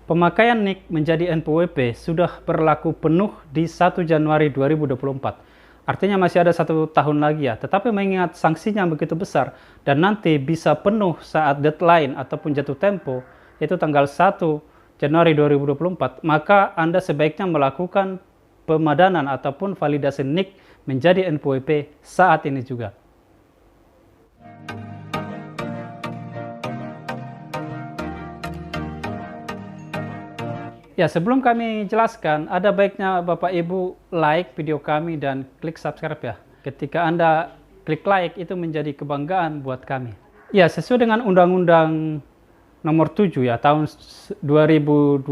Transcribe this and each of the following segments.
Pemakaian NIK menjadi NPWP sudah berlaku penuh di 1 Januari 2024. Artinya masih ada 1 tahun lagi ya. Tetapi mengingat sanksinya begitu besar dan nanti bisa penuh saat deadline ataupun jatuh tempo, yaitu tanggal 1 Januari 2024, maka Anda sebaiknya melakukan pemadanan ataupun validasi NIK menjadi NPWP saat ini juga. Ya, sebelum kami jelaskan, ada baiknya Bapak Ibu like video kami dan klik subscribe ya. Ketika Anda klik like, itu menjadi kebanggaan buat kami. Ya, sesuai dengan Undang-Undang Nomor 7 ya, tahun 2021,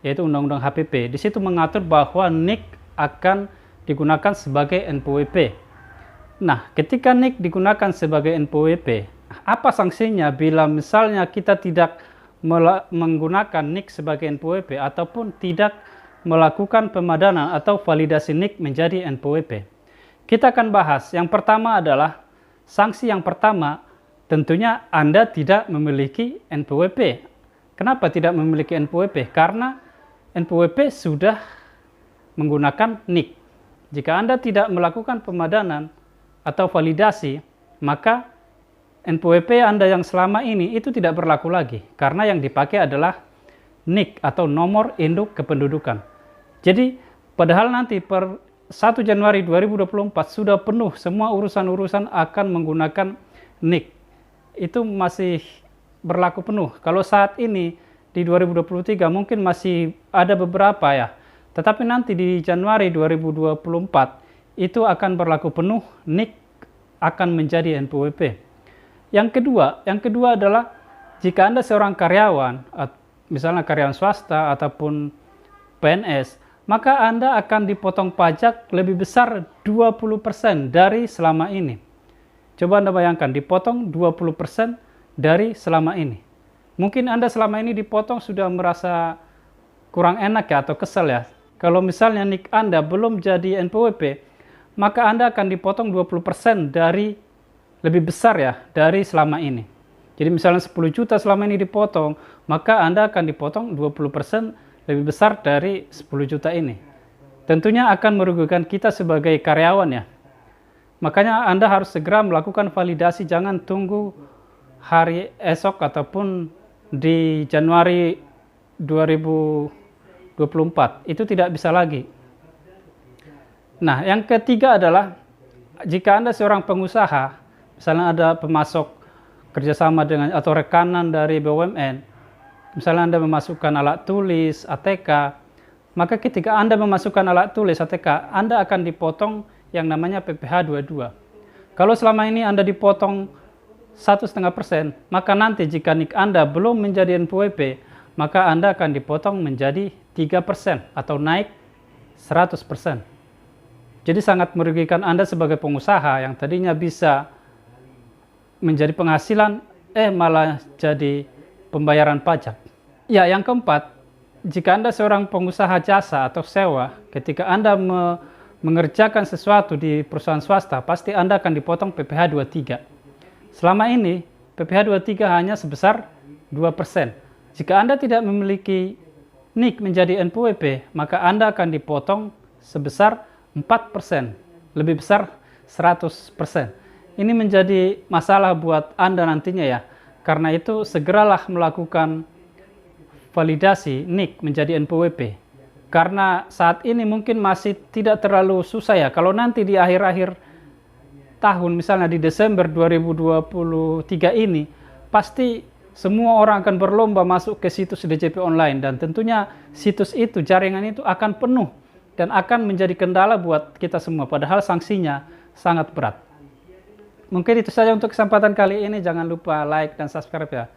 yaitu Undang-Undang HPP. Di situ mengatur bahwa NIK akan digunakan sebagai NPWP. Nah, ketika NIK digunakan sebagai NPWP, apa sanksinya bila misalnya kita tidak menggunakan NIK sebagai NPWP ataupun tidak melakukan pemadanan atau validasi NIK menjadi NPWP? Kita akan bahas. Yang pertama adalah sanksi yang pertama, tentunya Anda tidak memiliki NPWP. Kenapa tidak memiliki NPWP? Karena NPWP sudah menggunakan NIK. Jika Anda tidak melakukan pemadanan atau validasi, maka NPWP Anda yang selama ini itu tidak berlaku lagi, karena yang dipakai adalah NIK atau nomor induk kependudukan. Jadi, padahal nanti per 1 Januari 2024 sudah penuh, semua urusan-urusan akan menggunakan NIK. Itu masih berlaku penuh. Kalau saat ini di 2023 mungkin masih ada beberapa ya, tetapi nanti di Januari 2024 itu akan berlaku penuh, NIK akan menjadi NPWP. Yang kedua adalah jika Anda seorang karyawan, misalnya karyawan swasta ataupun PNS, maka Anda akan dipotong pajak lebih besar 20% dari selama ini. Coba Anda bayangkan, dipotong 20% dari selama ini. Mungkin Anda selama ini dipotong sudah merasa kurang enak ya, atau kesel ya. Kalau misalnya NIK Anda belum jadi NPWP, maka Anda akan dipotong 20% dari lebih besar ya dari selama ini. Jadi misalnya 10 juta selama ini dipotong, maka Anda akan dipotong 20% lebih besar dari 10 juta ini. Tentunya akan merugikan kita sebagai karyawan ya. Makanya Anda harus segera melakukan validasi, jangan tunggu hari esok ataupun di Januari 2024. Itu tidak bisa lagi. Nah, yang ketiga adalah jika Anda seorang pengusaha, misalnya ada pemasok kerjasama dengan atau rekanan dari BUMN, misalnya Anda memasukkan alat tulis, ATK, maka ketika Anda memasukkan alat tulis, ATK, Anda akan dipotong yang namanya PPh 22. Kalau selama ini Anda dipotong 1,5%, maka nanti jika NIK Anda belum menjadi NPWP, maka Anda akan dipotong menjadi 3% atau naik 100%. Jadi sangat merugikan Anda sebagai pengusaha yang tadinya bisa menjadi penghasilan, malah jadi pembayaran pajak. Ya, yang keempat, jika Anda seorang pengusaha jasa atau sewa, ketika Anda mengerjakan sesuatu di perusahaan swasta, pasti Anda akan dipotong PPh 23. Selama ini, PPh 23 hanya sebesar 2%. Jika Anda tidak memiliki NIK menjadi NPWP, maka Anda akan dipotong sebesar 4%, lebih besar 100%. Ini menjadi masalah buat Anda nantinya ya. Karena itu segeralah melakukan validasi NIK menjadi NPWP. Karena saat ini mungkin masih tidak terlalu susah ya. Kalau nanti di akhir-akhir tahun, misalnya di Desember 2023 ini, pasti semua orang akan berlomba masuk ke situs DJP online. Dan tentunya situs itu, jaringan itu akan penuh. Dan akan menjadi kendala buat kita semua. Padahal sanksinya sangat berat. Mungkin itu saja untuk kesempatan kali ini. Jangan lupa like dan subscribe ya.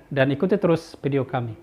Dan ikuti terus video kami.